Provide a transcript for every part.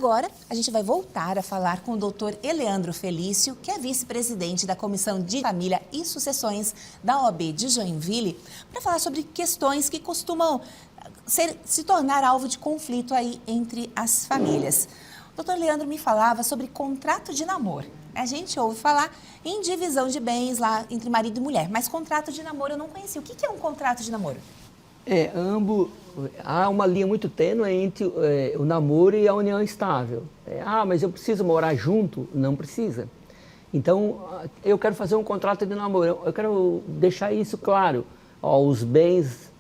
Agora, a gente vai voltar a falar com o doutor Eleandro Felício, que é vice-presidente da Comissão de Família e Sucessões da OAB de Joinville, para falar sobre questões que costumam se tornar alvo de conflito aí entre as famílias. O doutor Leandro me falava sobre contrato de namoro. A gente ouve falar em divisão de bens lá entre marido e mulher, mas contrato de namoro eu não conhecia. O que é um contrato de namoro? Há uma linha muito tênue entre o namoro e a união estável. Mas eu preciso morar junto? Não precisa. Então, eu quero fazer um contrato de namoro. Eu quero deixar isso claro. Os bens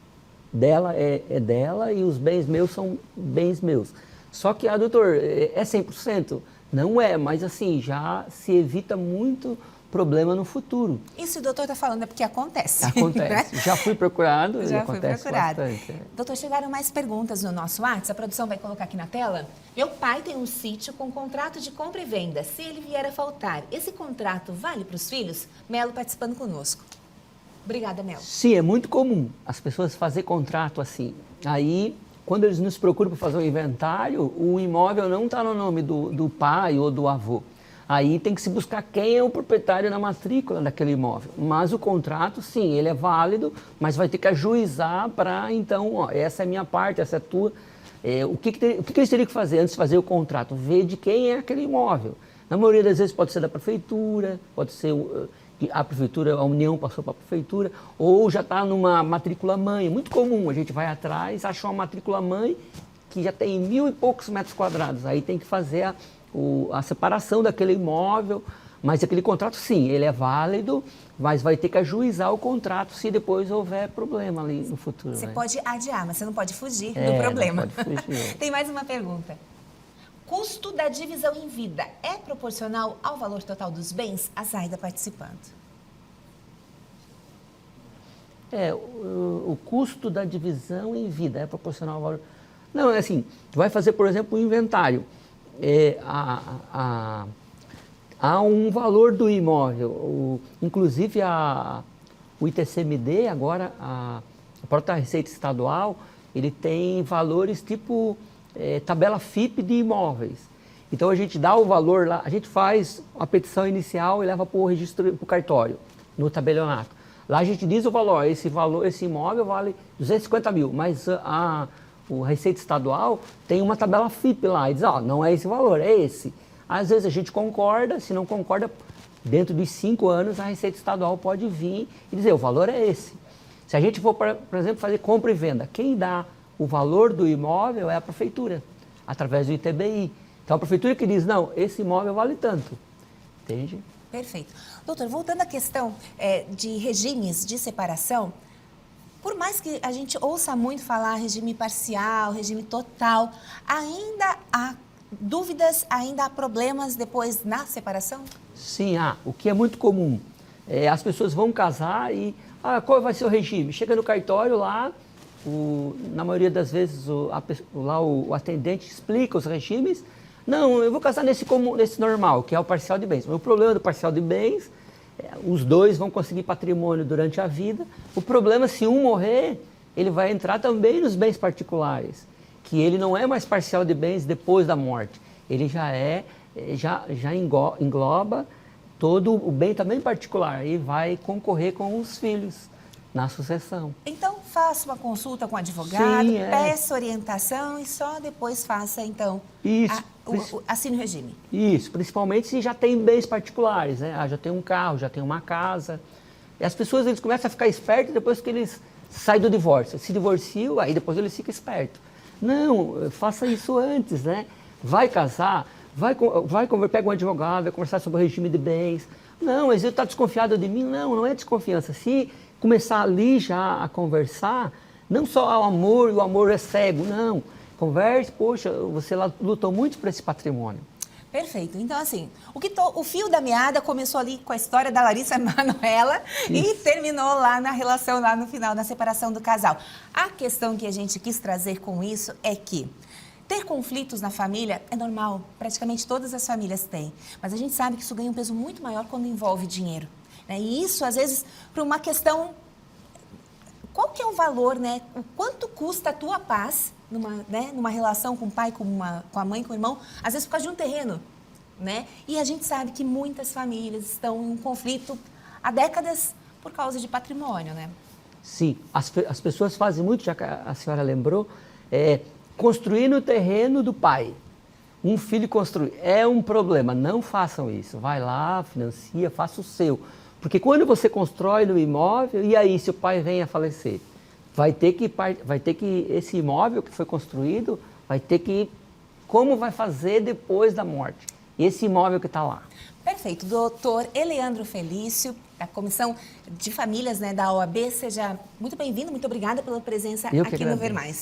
dela é dela e os bens meus são bens meus. Só que, doutor, é 100%? Não é, mas assim, já se evita muito problema no futuro. Isso o doutor está falando é porque acontece. Acontece. Né? Já fui procurado. Já fui procurado. Bastante. Doutor, chegaram mais perguntas no nosso WhatsApp. A produção vai colocar aqui na tela. Meu pai tem um sítio com contrato de compra e venda. Se ele vier a faltar, esse contrato vale para os filhos? Melo participando conosco. Obrigada, Melo. Sim, é muito comum as pessoas fazerem contrato assim. Aí, quando eles nos procuram para fazer um inventário, o imóvel não está no nome do pai ou do avô. Aí tem que se buscar quem é o proprietário na matrícula daquele imóvel. Mas o contrato, sim, ele é válido, mas vai ter que ajuizar para, então, essa é a minha parte, essa é a tua. O que eles teriam que fazer antes de fazer o contrato? Ver de quem é aquele imóvel. Na maioria das vezes pode ser da prefeitura, pode ser a prefeitura, a União passou para a prefeitura, ou já está numa matrícula mãe. É muito comum, a gente vai atrás, acha uma matrícula mãe que já tem 1.000 e poucos metros quadrados. Aí tem que fazer a separação daquele imóvel, mas aquele contrato, sim, ele é válido, mas vai ter que ajuizar o contrato se depois houver problema ali no futuro. Você pode adiar, mas você não pode fugir do problema. Não pode fugir. Tem mais uma pergunta. Custo da divisão em vida é proporcional ao valor total dos bens? A Zaida participando. O custo da divisão em vida é proporcional ao valor... Não, é assim, vai fazer, por exemplo, um inventário. Há um valor do imóvel, inclusive o ITCMD, agora a própria Receita Estadual, ele tem valores tipo tabela FIP de imóveis. Então a gente dá o valor lá, a gente faz a petição inicial e leva para o registro, para o cartório, no tabelionato. Lá a gente diz o valor, esse imóvel vale 250 mil, mas o Receita Estadual tem uma tabela FIP lá, e diz, não é esse valor, é esse. Às vezes a gente concorda, se não concorda, dentro de 5 anos a Receita Estadual pode vir e dizer, o valor é esse. Se a gente for, por exemplo, fazer compra e venda, quem dá o valor do imóvel é a prefeitura, através do ITBI. Então a prefeitura que diz, não, esse imóvel vale tanto, entende? Perfeito. Doutor, voltando à questão de regimes de separação, por mais que a gente ouça muito falar regime parcial, regime total, ainda há dúvidas, ainda há problemas depois na separação? Sim, o que é muito comum. As pessoas vão casar e, qual vai ser o regime? Chega no cartório lá, na maioria das vezes o atendente explica os regimes. Não, eu vou casar nesse normal, que é o parcial de bens. O problema do parcial de bens, os dois vão conseguir patrimônio durante a vida. O problema, se um morrer, ele vai entrar também nos bens particulares, que ele não é mais parcial de bens depois da morte. Ele já engloba todo o bem também particular e vai concorrer com os filhos na sucessão. Então, faça uma consulta com o advogado, peça orientação e só depois faça, então, assine o regime. Isso, principalmente se já tem bens particulares, né? Já tem um carro, já tem uma casa. E as pessoas, eles começam a ficar espertos depois que eles saem do divórcio. Se divorciam, aí depois eles ficam espertos. Não, faça isso antes, né? Vai casar, pega um advogado, vai conversar sobre o regime de bens. Não, mas ele está desconfiado de mim? Não, não é desconfiança. Se começar ali já a conversar, não só o amor é cego, não. Converse, poxa, você lutou muito por esse patrimônio. Perfeito. Então, assim, o fio da meada começou ali com a história da Larissa Manoela e terminou lá na relação, lá no final, na separação do casal. A questão que a gente quis trazer com isso é que ter conflitos na família é normal, praticamente todas as famílias têm. Mas a gente sabe que isso ganha um peso muito maior quando envolve dinheiro. E isso, às vezes, por uma questão... Qual que é o valor, né? O quanto custa a tua paz numa relação com o pai, com a mãe, com o irmão, às vezes por causa de um terreno, né? E a gente sabe que muitas famílias estão em um conflito há décadas por causa de patrimônio, né? Sim, as pessoas fazem muito, já que a senhora lembrou, construir no terreno do pai. Um filho construir é um problema, não façam isso. Vai lá, financia, faça o seu. Porque quando você constrói no imóvel, e aí se o pai vem a falecer? Vai ter que esse imóvel que foi construído, vai ter que, como vai fazer depois da morte? Esse imóvel que está lá. Perfeito. Doutor Eleandro Felício, da Comissão de Famílias, né, da OAB, seja muito bem-vindo, muito obrigada pela presença aqui no Ver Mais.